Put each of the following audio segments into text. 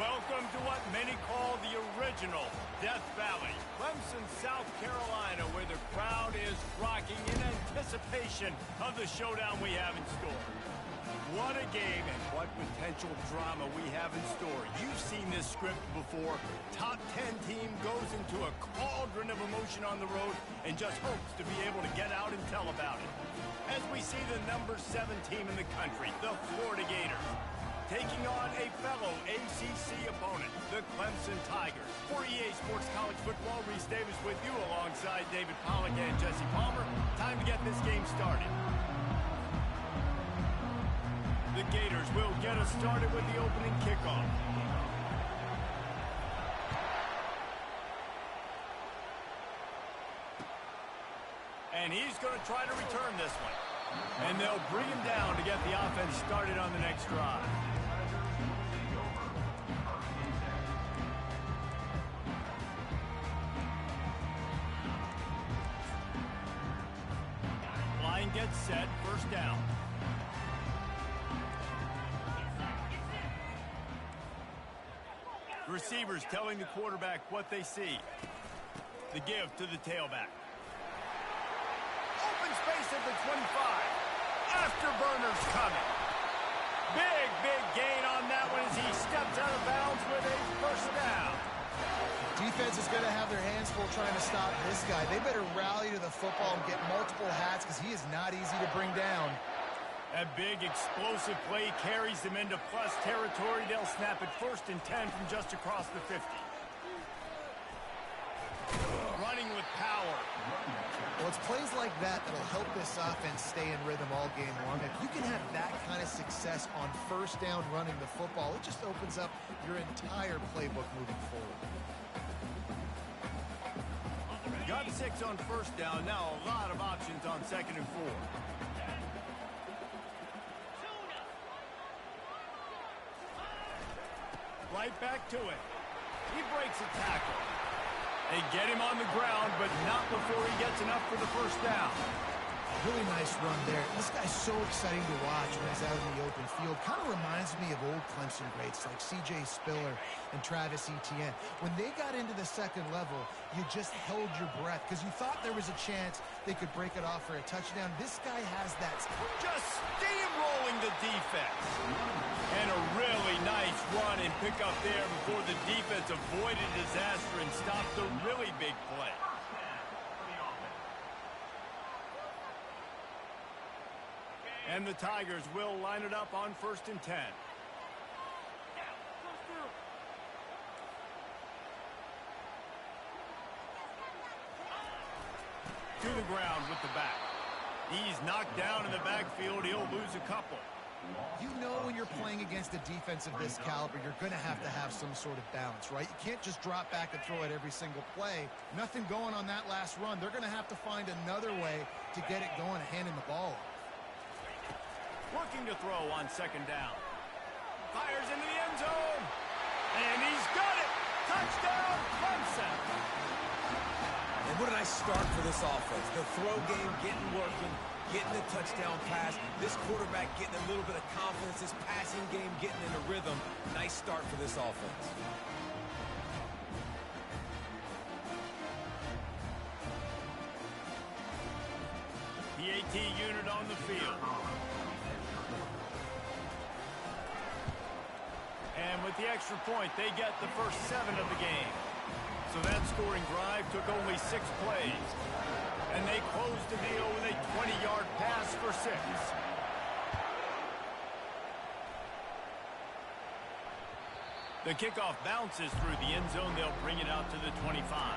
Welcome to what many call the original Death Valley, Clemson, South Carolina, where the crowd is rocking in anticipation of the showdown we have in store. What a game and what potential drama we have in store. You've seen this script before. Top 10 team goes into a cauldron of emotion on the road and just hopes to be able to get out and tell about it. As we see the number 7 team in the country, the Florida Gators, taking on a fellow ACC opponent, the Clemson Tigers. For EA Sports College Football, Reese Davis with you alongside David Pollack and Jesse Palmer. Time to get this game started. The Gators will get us started with the opening kickoff. And he's going to try to return this one. And they'll bring him down to get the offense started on the next drive. Line gets set, first down. Receivers telling the quarterback what they see. The give to the tailback. Open space at the 25. Afterburners coming. Big gain on that one as he steps out of bounds with a first down. Defense is going to have their hands full trying to stop this guy. They better rally to the football and get multiple hats because he is not easy to bring down. A big explosive play carries them into plus territory. They'll snap it 1st and 10 from just across the 50. Running with power. Well, it's plays like that that'll help this offense stay in rhythm all game long. If you can have that kind of success on first down running the football, it just opens up your entire playbook moving forward. Got 6 on first down. Now a lot of options on 2nd and 4. Right back to it. He breaks a tackle. They get him on the ground, but not before he gets enough for the first down. Really nice run there. This guy's so exciting to watch when he's out in the open field. Kind of reminds me of old Clemson greats like C.J. Spiller and Travis Etienne. When they got into the second level, you just held your breath because you thought there was a chance they could break it off for a touchdown. This guy has that. Just steamrolling the defense. And a really nice run and pick up there before the defense avoided disaster and stopped the really big play. And the Tigers will line it up on 1st and 10. To the ground with the back. He's knocked down in the backfield. He'll lose a couple. You know when you're playing against a defense of this caliber, you're going to have some sort of balance, right? You can't just drop back and throw it every single play. Nothing going on that last run. They're going to have to find another way to get it going and handing the ball off. Looking to throw on 2nd down. Fires into the end zone. And he's got it. Touchdown, Clemson. And what a nice start for this offense. The throw game getting working, getting the touchdown pass. This quarterback getting a little bit of confidence. This passing game getting into rhythm. Nice start for this offense. PAT unit on the field. And with the extra point, they get the first 7 of the game. So that scoring drive took only 6 plays. And they closed the deal with a 20-yard pass for 6. The kickoff bounces through the end zone. They'll bring it out to the 25.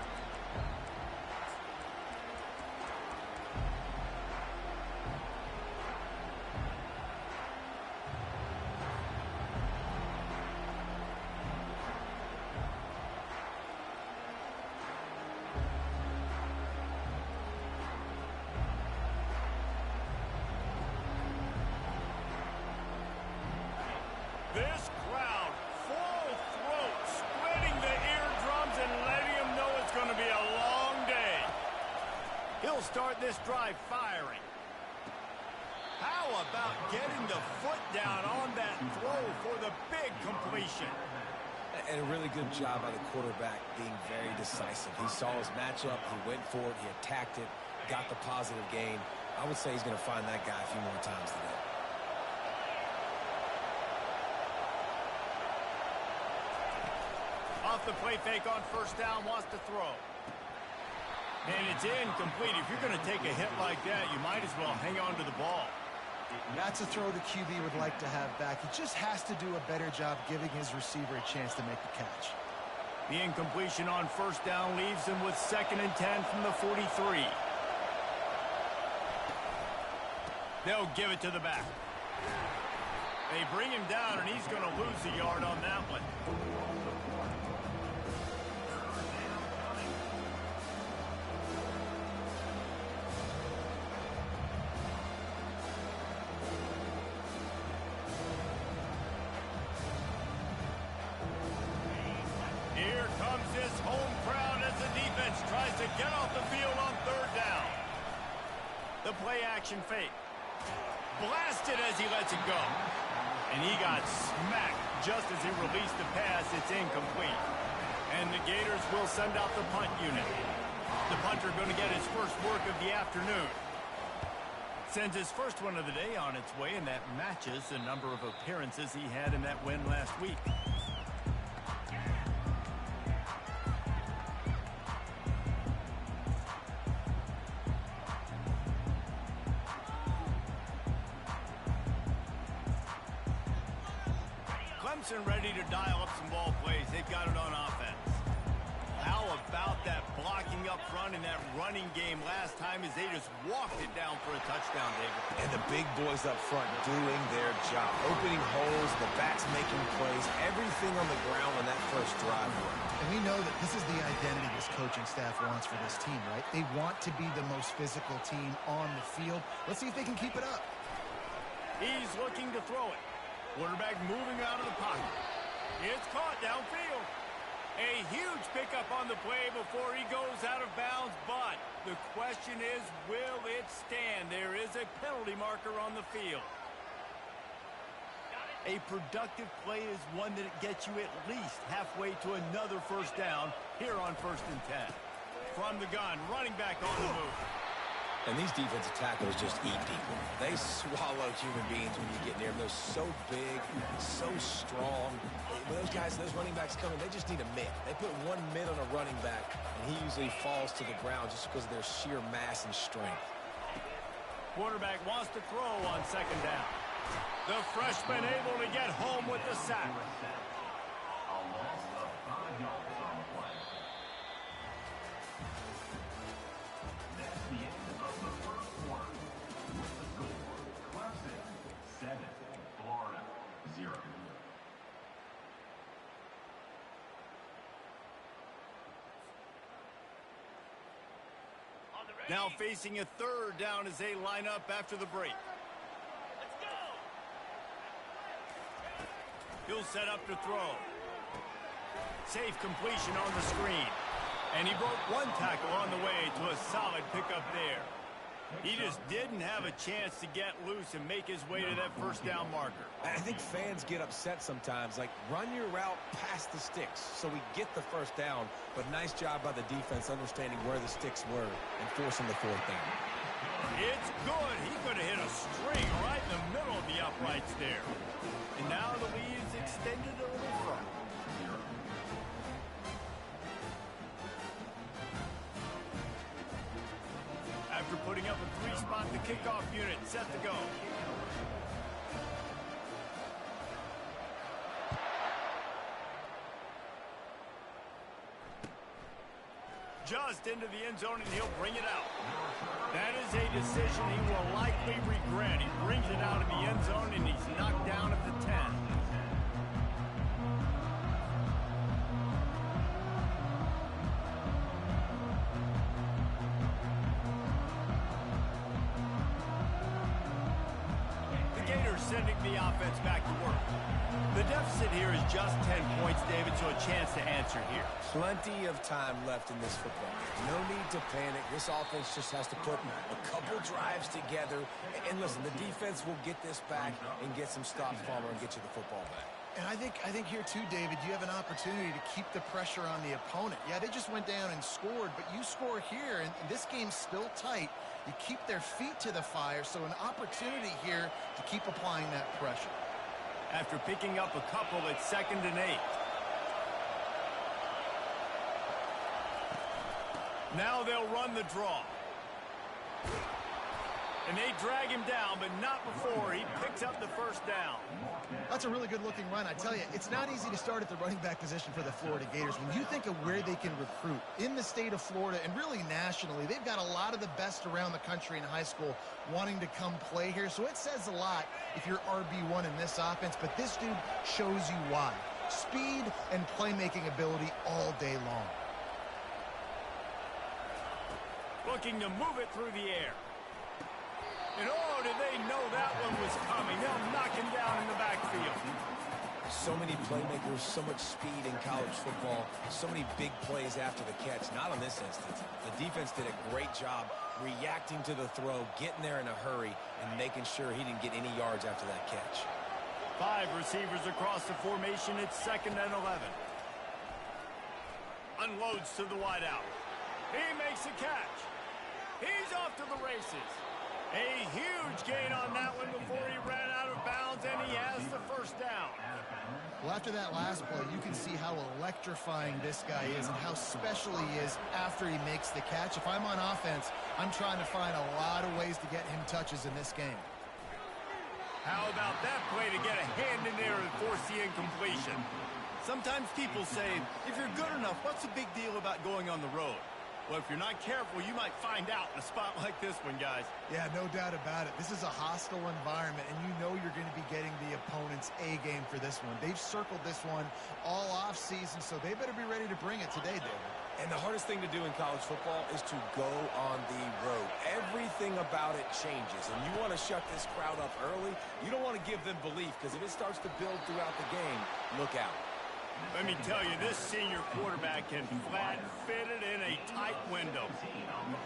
This crowd, full throat, splitting the eardrums and letting them know it's going to be a long day. He'll start this drive firing. How about getting the foot down on that throw for the big completion? And a really good job by the quarterback being very decisive. He saw his matchup, he went for it, he attacked it, got the positive gain. I would say he's going to find that guy a few more times today. Off the play fake on first down, wants to throw. And it's incomplete. If you're going to take a hit like that, you might as well hang on to the ball. That's a throw the QB would like to have back. He just has to do a better job giving his receiver a chance to make the catch. The incompletion on first down leaves him with 2nd and 10 from the 43. They'll give it to the back. They bring him down, and he's going to lose a yard on that one. Here comes this home crowd as the defense tries to get off the field on 3rd down. The play action fake. Blasted as he lets it go. And he got smacked just as he released the pass. It's incomplete. And the Gators will send out the punt unit. The punter going to get his first work of the afternoon. Sends his first one of the day on its way, and that matches the number of appearances he had in that win last week. Clemson ready to dial up some ball plays. They've got it on offense. How about that blocking up front and that running game last time as they just walked it down for a touchdown, David? And the big boys up front doing their job. Opening holes, the backs making plays, everything on the ground on that first drive. And we know that this is the identity this coaching staff wants for this team, right? They want to be the most physical team on the field. Let's see if they can keep it up. He's looking to throw it. Quarterback moving out of the pocket. It's caught downfield. A huge pickup on the play before he goes out of bounds, but the question is, will it stand? There is a penalty marker on the field. A productive play is one that gets you at least halfway to another first down here on 1st and 10. From the gun, running back on the move. And these defensive tackles just eat people. They swallow human beings when you get near them. They're so big, so strong. When those guys, those running backs come in, they just need a mid. They put one mid on a running back, and he usually falls to the ground just because of their sheer mass and strength. Quarterback wants to throw on 2nd down. The freshman able to get home with the sack. Now facing a 3rd down as they line up after the break. Let's go. He'll set up to throw. Safe completion on the screen. And he broke one tackle on the way to a solid pickup there. He just didn't have a chance to get loose and make his way to that first down marker. I think fans get upset sometimes, like run your route past the sticks so we get the first down, but nice job by the defense understanding where the sticks were and forcing the 4th down. It's good. He could have hit a string right in the middle of the uprights there. And now the lead is extended a little further. After putting up a 3-spot, the kickoff unit set to go. Just into the end zone, and he'll bring it out. That is a decision he will likely regret. He brings it out of the end zone, and he's knocked down at the 10. Sending the offense back to work. The deficit here is just 10 points, David, so a chance to answer here. Plenty of time left in this football game. No need to panic. This offense just has to put a couple drives together. And listen, the defense will get this back and get some stops, Palmer, and get you the football back. And I think here too, David, you have an opportunity to keep the pressure on the opponent. Yeah, they just went down and scored, but you score here, and this game's still tight. You keep their feet to the fire, so an opportunity here to keep applying that pressure. After picking up a couple, it's 2nd and 8. Now they'll run the draw. And they drag him down, but not before he picks up the first down. That's a really good-looking run. I tell you, it's not easy to start at the running back position for the Florida Gators. When you think of where they can recruit in the state of Florida and really nationally, they've got a lot of the best around the country in high school wanting to come play here. So it says a lot if you're RB1 in this offense, but this dude shows you why. Speed and playmaking ability all day long. Looking to move it through the air. And oh, did they know that one was coming? They'll knock him down in the backfield. So many playmakers, so much speed in college football, so many big plays after the catch. Not on this instance. The defense did a great job reacting to the throw, getting there in a hurry, and making sure he didn't get any yards after that catch. 5 receivers across the formation. It's 2nd and 11. Unloads to the wideout. He makes a catch. He's off to the races. A huge gain on that one before he ran out of bounds, and he has the first down. Well, after that last play, you can see how electrifying this guy is and how special he is after he makes the catch. If I'm on offense, I'm trying to find a lot of ways to get him touches in this game. How about that play to get a hand in there and force the incompletion? Sometimes people say, if you're good enough, what's the big deal about going on the road? Well, if you're not careful, you might find out in a spot like this one, guys. Yeah, no doubt about it. This is a hostile environment, and you know you're going to be getting the opponent's A game for this one. They've circled this one all offseason, so they better be ready to bring it today, David. And the hardest thing to do in college football is to go on the road. Everything about it changes, and you want to shut this crowd up early. You don't want to give them belief, because if it starts to build throughout the game, look out. Let me tell you, this senior quarterback can flat fit it in a tight window.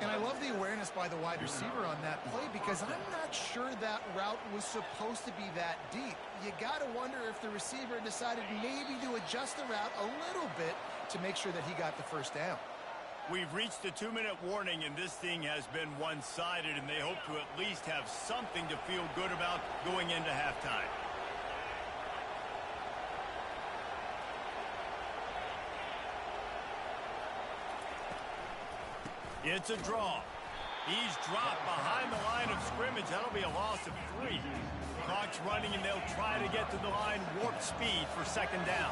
And I love the awareness by the wide receiver on that play because I'm not sure that route was supposed to be that deep. You got to wonder if the receiver decided maybe to adjust the route a little bit to make sure that he got the first down. We've reached the 2-minute warning, and this thing has been one-sided, and they hope to at least have something to feel good about going into halftime. It's a draw. He's dropped behind the line of scrimmage. That'll be a loss of 3. Clock's running, and they'll try to get to the line warp speed for 2nd down.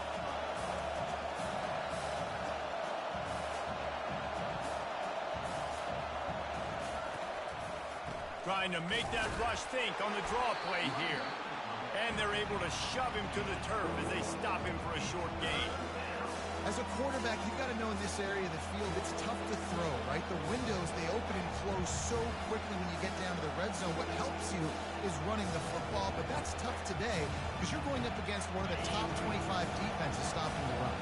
Trying to make that rush think on the draw play here. And they're able to shove him to the turf as they stop him for a short gain. As a quarterback, you've got to know in this area of the field, it's tough to throw, right? The windows, they open and close so quickly when you get down to the red zone. What helps you is running the football, but that's tough today because you're going up against one of the top 25 defenses stopping the run.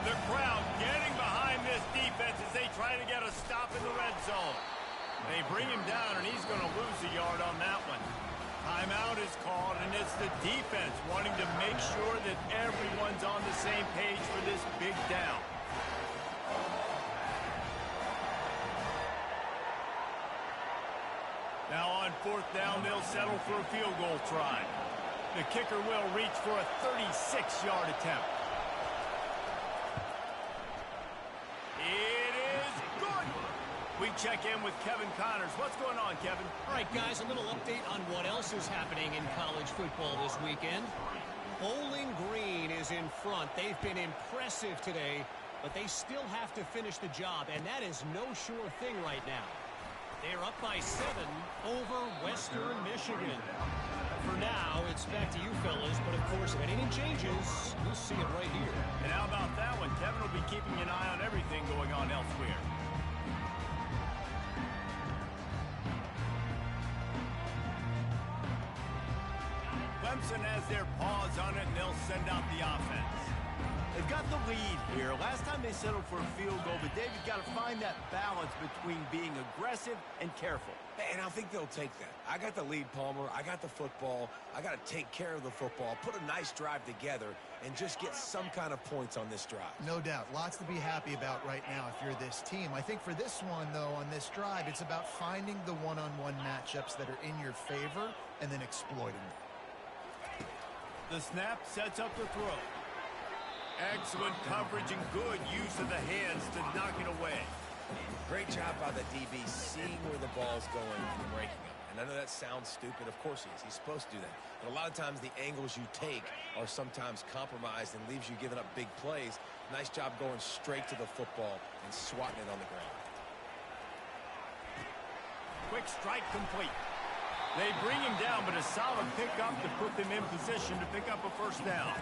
The crowd getting behind this defense as they try to get a stop in the red zone. They bring him down, and he's going to lose a yard on that one. Timeout is called, and it's the defense wanting to make sure that everyone's on the same page for this big down. Now on 4th down, they'll settle for a field goal try. The kicker will reach for a 36-yard attempt. It is good. We check in with Kevin Connors. What's going on, Kevin? All right, guys, a little update on what else is happening in college football this weekend. Bowling Green is in front. They've been impressive today, but they still have to finish the job, and that is no sure thing right now. They're up by 7 over Western Michigan. For now, it's back to you fellas, but of course, if anything changes, you'll see it right here. And how about that one? Kevin will be keeping an eye on everything going on elsewhere. Clemson has their paws on it, and they'll send out the offense. They've got the lead here. Last time they settled for a field goal, but David got to find that balance between being aggressive and careful. And I think they'll take that. I got the lead, Palmer. I got the football. I got to take care of the football, put a nice drive together, and just get some kind of points on this drive. No doubt. Lots to be happy about right now if you're this team. I think for this one, though, on this drive, it's about finding the one-on-one matchups that are in your favor and then exploiting them. The snap sets up the throw. Excellent coverage and good use of the hands to knock it away. Great job by the DB seeing where the ball's going and breaking it. And I know that sounds stupid. Of course he is. He's supposed to do that. But a lot of times the angles you take are sometimes compromised and leaves you giving up big plays. Nice job going straight to the football and swatting it on the ground. Quick strike complete. They bring him down, but a solid pickup to put them in position to pick up a first down.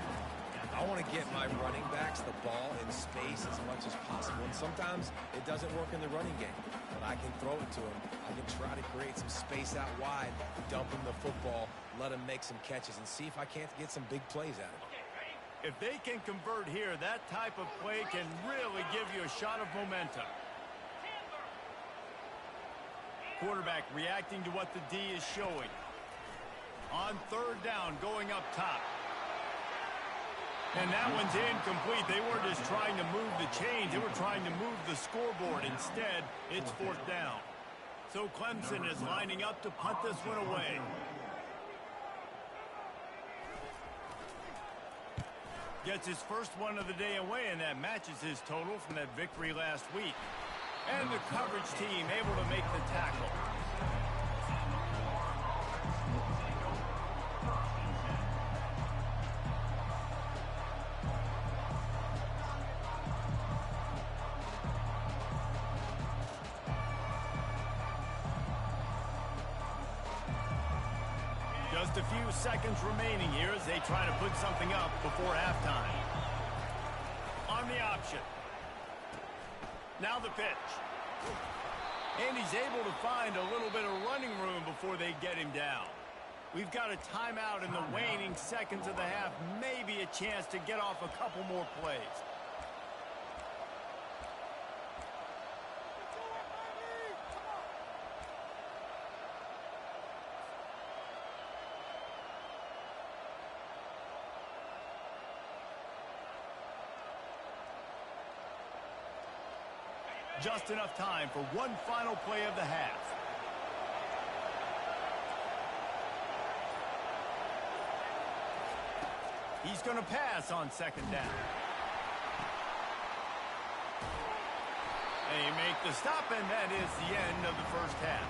I want to get my running backs the ball in space as much as possible. And sometimes it doesn't work in the running game. But I can throw it to him. I can try to create some space out wide, dump him the football, let him make some catches, and see if I can't get some big plays out of him. If they can convert here, that type of play can really give you a shot of momentum. Quarterback reacting to what the D is showing. On third down, going up top. And that one's incomplete. They weren't just trying to move the chains. They were trying to move the scoreboard. Instead, it's fourth down. So Clemson is lining up to punt this one away. Gets his first one of the day away, and that matches his total from that victory last week. And the coverage team able to make the tackle. Just a few seconds remaining here as they try to put something up before halftime. On the option. Now the pitch. And he's able to find a little bit of running room before they get him down. We've got a timeout in the waning seconds of the half. Maybe a chance to get off a couple more plays. Just enough time for one final play of the half. He's going to pass on second down. They make the stop, and that is the end of the first half.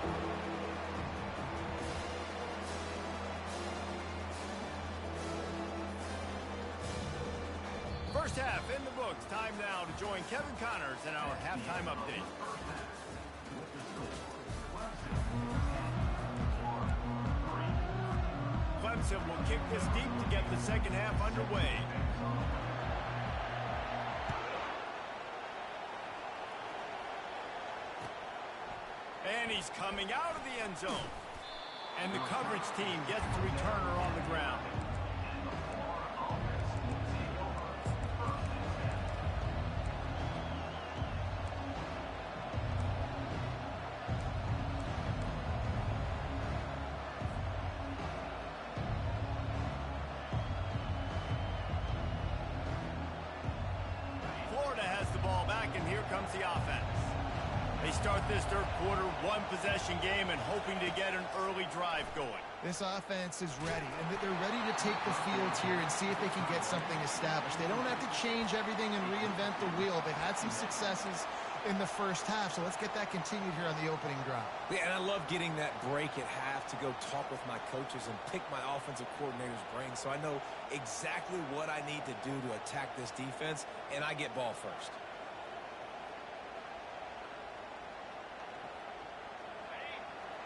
First half in the books. Time now to join Kevin Connors in our halftime update. Clemson will kick this deep to get the second half underway. And he's coming out of the end zone. And the coverage team gets the returner on the ground. Comes the offense. They start this third quarter, one possession game, and hoping to get an early drive going. This offense is ready, and they're ready to take the field here and see if they can get something established. They don't have to change everything and reinvent the wheel. They've had some successes in the first half, so let's get that continued here on the opening drive. Yeah, and I love getting that break at half to go talk with my coaches and pick my offensive coordinator's brain so I know exactly what I need to do to attack this defense, and I get ball first.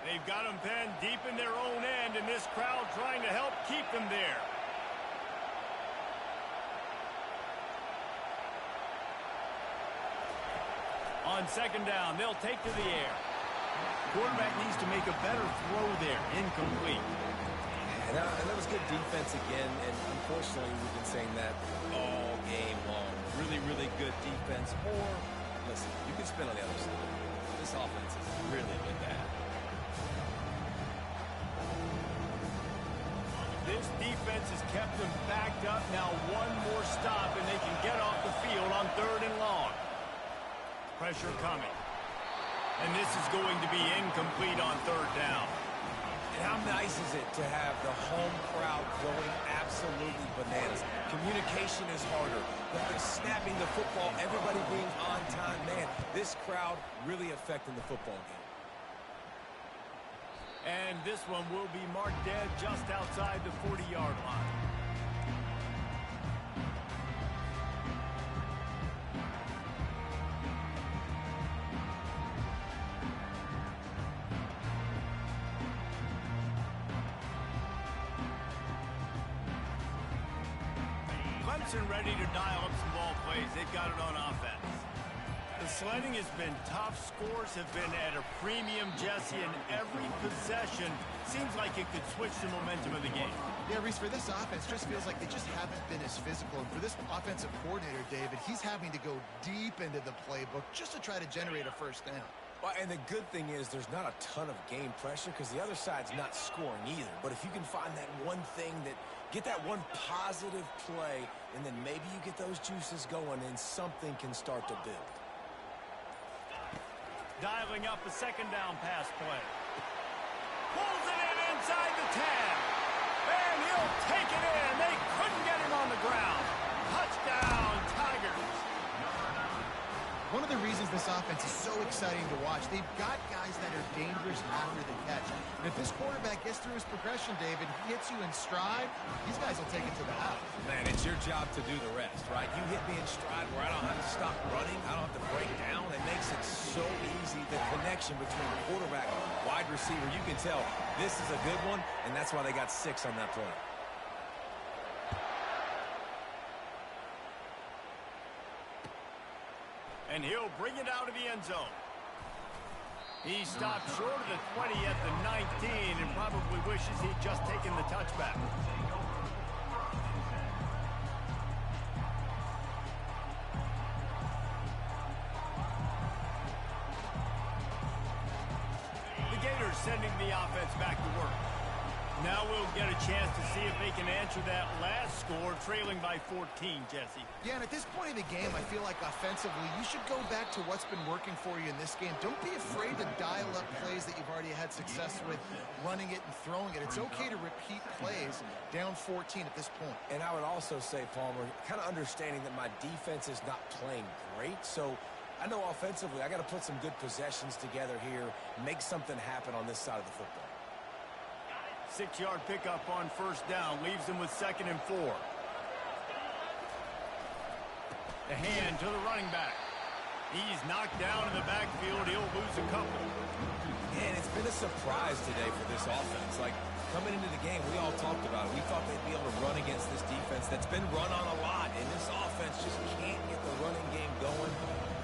They've got them pinned deep in their own end, and this crowd trying to help keep them there. On second down, they'll take to the air. Quarterback needs to make a better throw there. Incomplete. And that was good defense again, and unfortunately we've been saying that all game long. Really, really good defense. Or, listen, you can spin on the other side. This offense has really been bad. This defense has kept them backed up. Now one more stop, and they can get off the field on 3rd and long. Pressure coming. And this is going to be incomplete on 3rd down. And how nice is it to have the home crowd going absolutely bananas? Communication is harder. They're snapping the football, everybody being on time. Man, this crowd really affecting the football game. And this one will be marked dead just outside the 40-yard line. Clemson ready to dial up some ball plays. They've got it on offense. The sledding has been tough. Scores have been at a premium, Jesse, and every possession seems like it could switch the momentum of the game. Yeah, Reese, for this offense, just feels like they just haven't been as physical. And for this offensive coordinator, David, he's having to go deep into the playbook just to try to generate a first down. Well, and the good thing is there's not a ton of game pressure because the other side's not scoring either. But if you can find that one thing get that one positive play, and then maybe you get those juices going and something can start to build. Dialing up a 2nd down pass play. Pulls it in inside the 10. And he'll take it in. They couldn't get him on the ground. Touchdown, Tigers. One of the reasons this offense is so exciting to watch, they've got guys that are dangerous after the catch. And if this quarterback gets through his progression, David, he hits you in stride, these guys will take it to the house. Man, it's your job to do the rest, right? You hit me in stride where I don't have to stop running. I don't have to break down. It makes it so easy. The connection between quarterback and wide receiver, you can tell this is a good one, and that's why they got 6 on that play. And he'll bring it out of the end zone. He stopped short of the 20 at the 19 and probably wishes he'd just taken the touchback. The Gators sending the offense back to work. Now we'll get a chance to see if they can answer that last score, trailing by 14, Jesse. Yeah, and at this point in the game, I feel like offensively, you should go back to what's been working for you in this game. Don't be afraid to dial up plays that you've already had success with, running it and throwing it. It's okay to repeat plays down 14 at this point. And I would also say, Palmer, kind of understanding that my defense is not playing great, so I know offensively I got to put some good possessions together here, make something happen on this side of the football. 6-yard pickup on 1st down, leaves them with 2nd and 4. The hand to the running back. He's knocked down in the backfield. He'll lose a couple. And it's been a surprise today for this offense. Like, coming into the game, we all talked about it. We thought they'd be able to run against this defense that's been run on a lot, and this offense just can't get the running game going.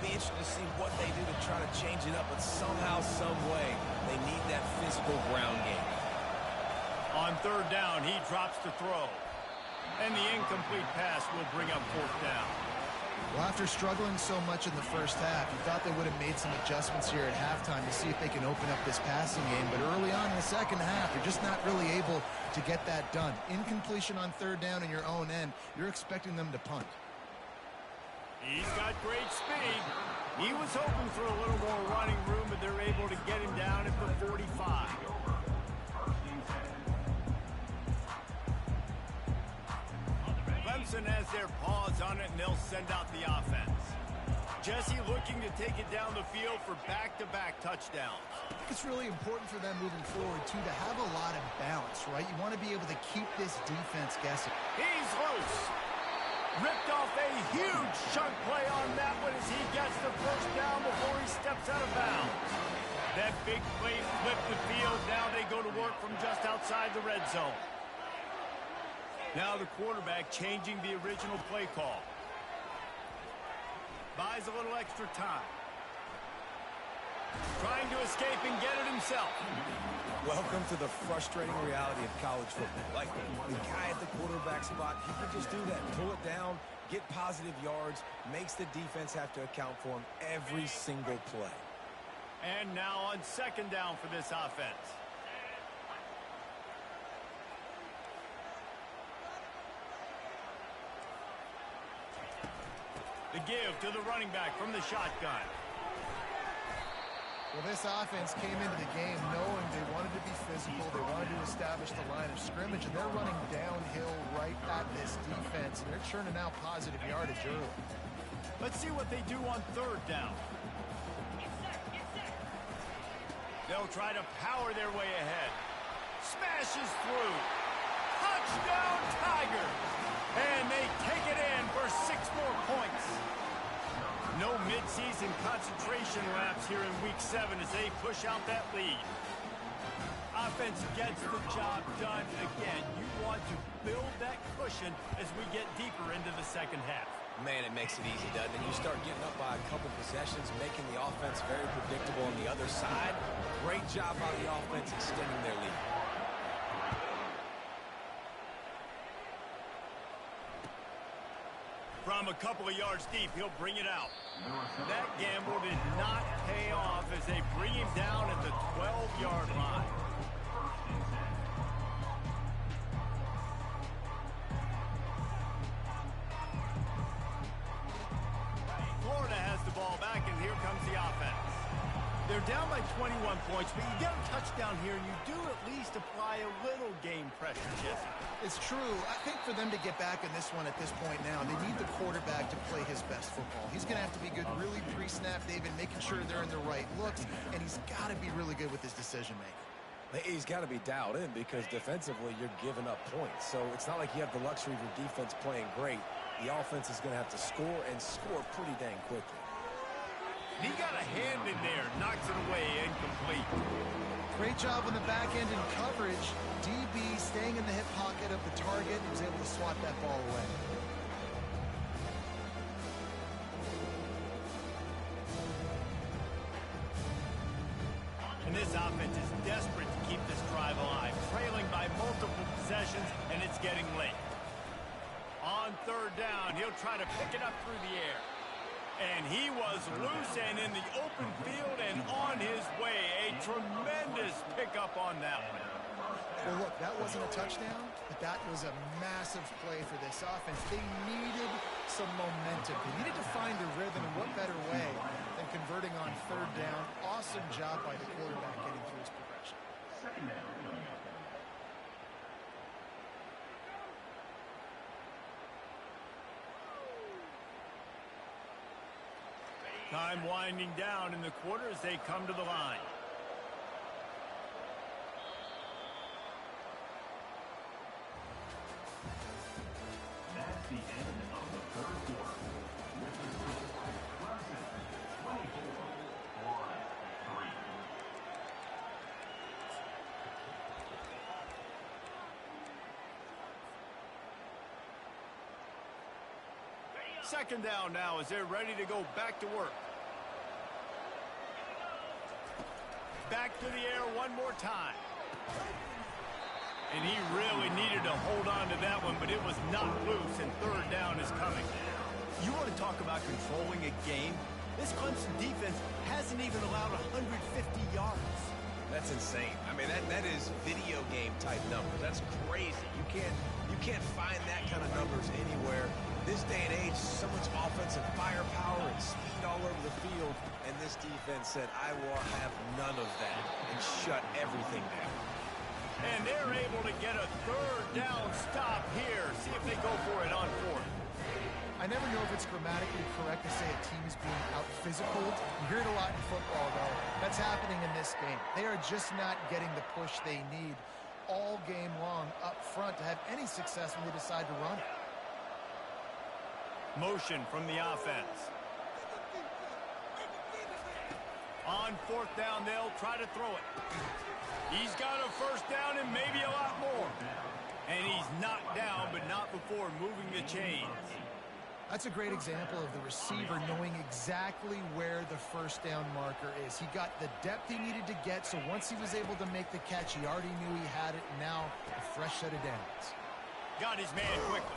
Be interesting to see what they do to try to change it up, but somehow, some way, they need that physical ground game. On 3rd down, he drops to throw. And the incomplete pass will bring up 4th down. Well, after struggling so much in the first half, you thought they would have made some adjustments here at halftime to see if they can open up this passing game. But early on in the second half, they're just not really able to get that done. Incompletion on 3rd down in your own end, you're expecting them to punt. He's got great speed. He was hoping for a little more running room, but they're able to get him down at the 45. Clemson has their paws on it, and they'll send out the offense. Jesse looking to take it down the field for back-to-back touchdowns. I think it's really important for them moving forward, too, to have a lot of balance, right? You want to be able to keep this defense guessing. He's loose. Ripped off a huge chunk play on that one as he gets the 1st down before he steps out of bounds. That big play flipped the field. Now they go to work from just outside the red zone. Now the quarterback changing the original play call. Buys a little extra time. Trying to escape and get it himself. Welcome to the frustrating reality of college football. Like, the guy at the quarterback spot, he can just do that. Pull it down, get positive yards, makes the defense have to account for him every single play. And now on second down for this offense. The give to the running back from the shotgun. Well, this offense came into the game knowing they wanted to be physical, they wanted to establish the line of scrimmage, and they're running downhill right at this defense, and they're churning out positive yardage early. Let's see what they do on third down. They'll try to power their way ahead. Smashes through. Touchdown, Tigers! And they take it in for 6 more points. No midseason concentration laps here in Week 7 as they push out that lead. Offense gets the job done again. You want to build that cushion as we get deeper into the second half. Man, it makes it easy, doesn't it? You start getting up by a couple possessions, making the offense very predictable on the other side. Great job by the offense extending their lead. From a couple of yards deep, he'll bring it out. That gamble did not pay off as they bring him down at the 12-yard line. Florida has the ball back, and here comes the offense. They're down by 21 points, but you get a touchdown here, and you do at least apply a little game pressure, Jesse. It's true. I think for them to get back in this one at this point now, they need the quarterback to play his best football. He's going to have to be good really pre-snap, David, making sure they're in the right looks, and he's got to be really good with his decision-making. He's got to be dialed in because defensively you're giving up points. So it's not like you have the luxury of your defense playing great. The offense is going to have to score and score pretty dang quickly. He got a hand in there, knocks it away, incomplete. Great job on the back end in coverage. DB staying in the hip pocket of the target and was able to swat that ball away. And this offense is desperate to keep this drive alive, trailing by multiple possessions, and it's getting late. On third down, he'll try to pick it up through the air. And he was loose and in the open field and on his way. A tremendous pickup on that one. Well, look, that wasn't a touchdown, but that was a massive play for this offense. They needed some momentum. They needed to find a rhythm, and what better way than converting on third down. Awesome job by the quarterback getting through his progression. Second down. Time winding down in the quarter as they come to the line. That's the end of the third quarter. With the score, Clemson 24, Florida 3. Second down now as they're ready to go back to work. Back to the air one more time. And he really needed to hold on to that one, but it was not loose, and third down is coming. You want to talk about controlling a game? This Clemson defense hasn't even allowed 150 yards. That's insane. I mean, that is video game type numbers. That's crazy. You can't find that kind of numbers anywhere. This day and age, so much offensive firepower and speed all over the field, and this defense said, I will have none of that, and shut everything down. And they're able to get a third down stop here. See if they go for it on fourth. I never know if it's grammatically correct to say a team is being out-physicaled. You hear it a lot in football, though. That's happening in this game. They are just not getting the push they need all game long up front to have any success when they decide to run it. Motion from the offense. On fourth down, they'll try to throw it. He's got a first down and maybe a lot more. And he's knocked down, but not before moving the chains. That's a great example of the receiver knowing exactly where the first down marker is. He got the depth he needed to get, so once he was able to make the catch, he already knew he had it, and now a fresh set of downs. Got his man quickly.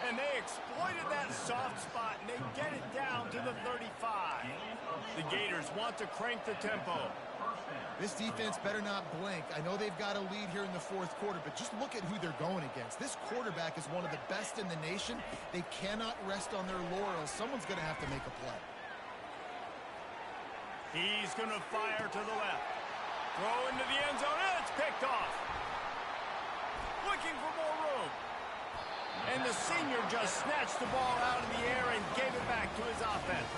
And they exploited that soft spot, and they get it down to the 35. The Gators want to crank the tempo. This defense better not blink. I know they've got a lead here in the fourth quarter, but just look at who they're going against. This quarterback is one of the best in the nation. They cannot rest on their laurels. Someone's going to have to make a play. He's going to fire to the left. Throw into the end zone, and it's picked off. Looking for more room. And the senior just snatched the ball out of the air and gave it back to his offense.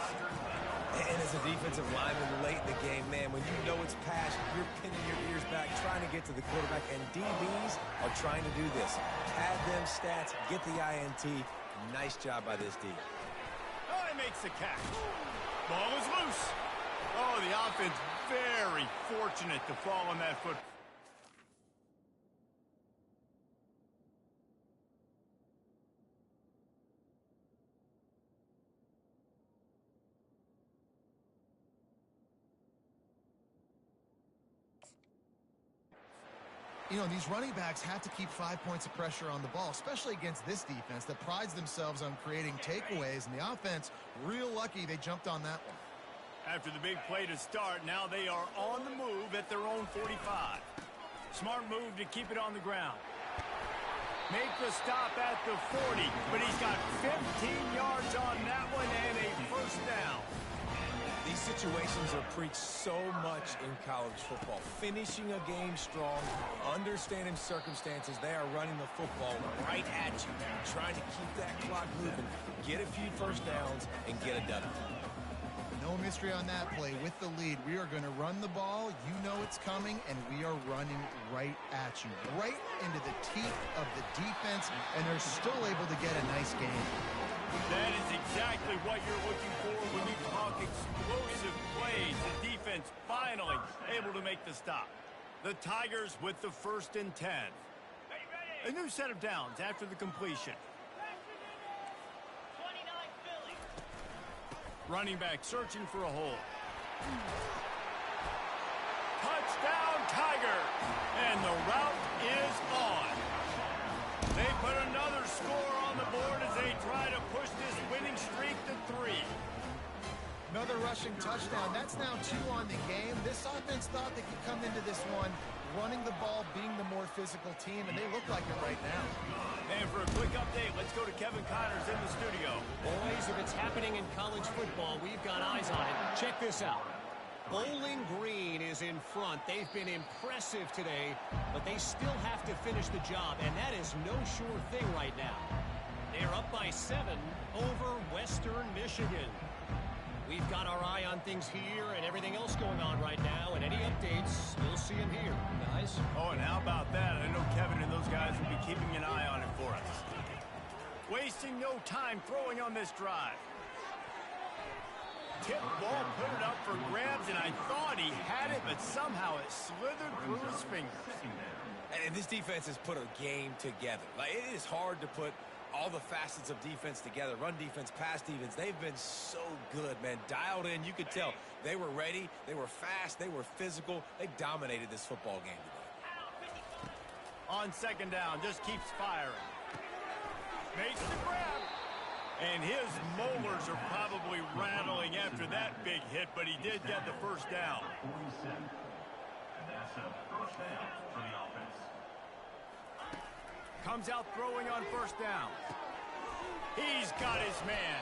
And as a defensive lineman late in the game, man, when you know it's pass, you're pinning your ears back, trying to get to the quarterback, and DBs are trying to do this. Pad them stats, get the INT. Nice job by this D. Oh, he makes the catch. Ball is loose. Oh, the offense very fortunate to fall on that foot. You know, these running backs have to keep 5 points of pressure on the ball, especially against this defense that prides themselves on creating takeaways, and the offense, real lucky they jumped on that one. After the big play to start, now they are on the move at their own 45. Smart move to keep it on the ground. Make the stop at the 40, but he's got 15 yards on that one and a first down. These situations are preached so much in college football. Finishing a game strong, understanding circumstances. They are running the football right at you, trying to keep that clock moving, get a few first downs, and get a W. No mystery on that play. With the lead, we are going to run the ball. You know it's coming, and we are running right at you, right into the teeth of the defense, and they're still able to get a nice game. That is exactly what you're looking for when you talk explosive plays. The defense finally able to make the stop. The Tigers with the 1st and 10. A new set of downs after the completion. Running back searching for a hole. Touchdown, Tiger! And the route is on. They put another score on the board as they try to push this winning streak to 3. Another rushing touchdown. That's now 2 on the game. This offense thought they could come into this one running the ball, being the more physical team, and they look like it right now. And for a quick update, let's go to Kevin Connors in the studio. Boys, if it's happening in college football, we've got eyes on it. Check this out. Bowling Green is in front. They've been impressive today, but they still have to finish the job, and that is no sure thing right now. They're up by 7 over Western Michigan. We've got our eye on things here and everything else going on right now, and any updates, you'll see them here, guys. Oh, and how about that? I know Kevin and those guys will be keeping an eye on it for us. Wasting no time throwing on this drive. Tip ball, put it up for grabs, and I thought he had it, but somehow it slithered through his fingers. And this defense has put a game together. Like, it is hard to put all the facets of defense together. Run defense, pass defense. They've been so good, man. Dialed in. You could tell they were ready. They were fast. They were physical. They dominated this football game today. On 2nd down, just keeps firing. Makes the grab. And his molars are probably rattling after that big hit, but he did get the first down. 47. And that's a first down for the offense. Comes out throwing on 1st down. He's got his man.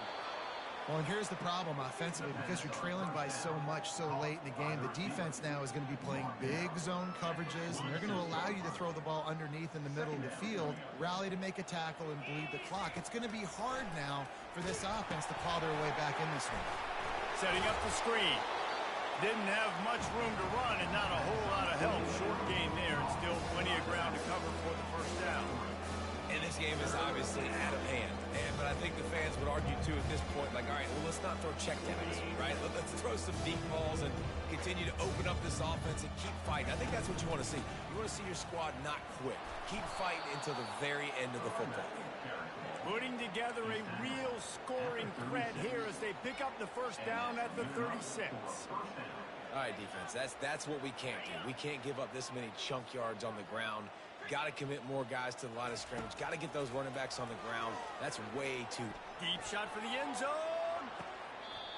Well, and here's the problem offensively. Because you're trailing by so much so late in the game, the defense now is going to be playing big zone coverages, and they're going to allow you to throw the ball underneath in the middle of the field, rally to make a tackle, and bleed the clock. It's going to be hard now for this offense to claw their way back in this one. Setting up the screen. Didn't have much room to run and not a whole lot of help. Short gain there, and still plenty of ground to cover for the first down. And this game is obviously out of hand. But I think the fans would argue, too, at this point, like, all right, well, let's not throw checkdowns, right? Let's throw some deep balls and continue to open up this offense and keep fighting. I think that's what you want to see. You want to see your squad not quit. Keep fighting until the very end of the football game. Putting together a real scoring threat here as they pick up the first down at the 36. All right, defense, that's what we can't do. We can't give up this many chunk yards on the ground. Got to commit more guys to the line of scrimmage. Got to get those running backs on the ground. That's way too... Deep shot for the end zone.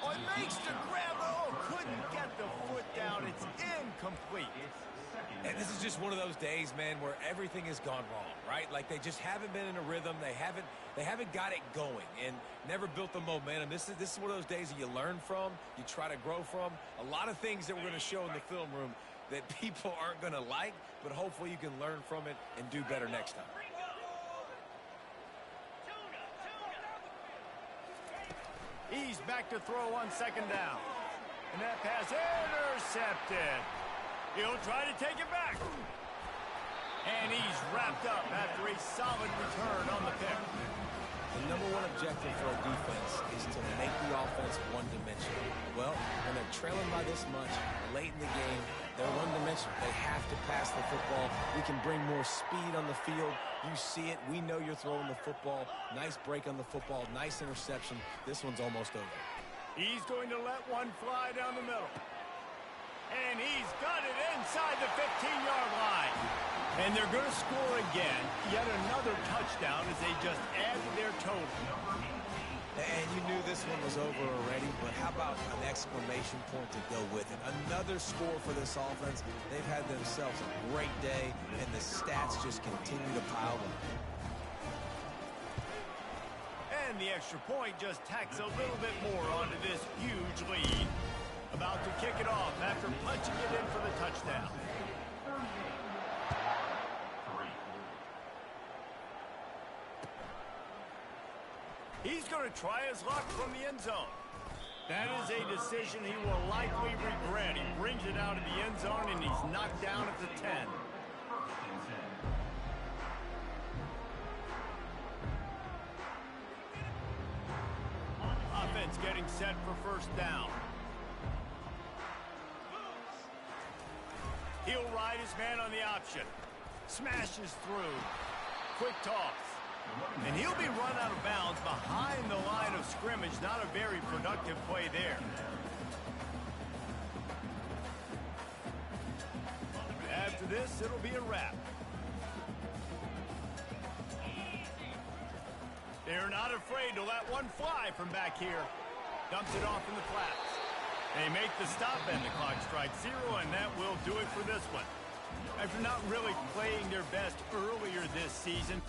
Oh, it makes the grab. Oh, couldn't get the foot down. It's incomplete. And this is just one of those days, man, where everything has gone wrong, right? Like they just haven't been in a rhythm. They haven't got it going and never built the momentum. This is one of those days that you learn from, you try to grow from. A lot of things that we're going to show in the film room that people aren't going to like, but hopefully you can learn from it and do better next time. He's back to throw on second down. And that pass intercepted. He'll try to take it back. And he's wrapped up after a solid return on the pick. The number one objective for a defense is to make the offense one-dimensional. Well, when they're trailing by this much late in the game, they're one-dimensional. They have to pass the football. We can bring more speed on the field. You see it. We know you're throwing the football. Nice break on the football. Nice interception. This one's almost over. He's going to let one fly down the middle. And he's got it inside the 15-yard line. And they're going to score again. Yet another touchdown as they just add to their total. And you knew this one was over already, but how about an exclamation point to go with it? Another score for this offense. They've had themselves a great day, and the stats just continue to pile up. And the extra point just tacks a little bit more onto this huge lead. About to kick it off after punching it in for the touchdown. He's going to try his luck from the end zone. That is a decision he will likely regret. He brings it out of the end zone, and he's knocked down at the 10. Offense getting set for first down. He'll ride his man on the option. Smashes through. Quick toss. And he'll be run out of bounds behind the line of scrimmage. Not a very productive play there. After this, it'll be a wrap. They're not afraid to let one fly from back here. Dumps it off in the flats. They make the stop and the clock strikes 0, and that will do it for this one. After not really playing their best earlier this season,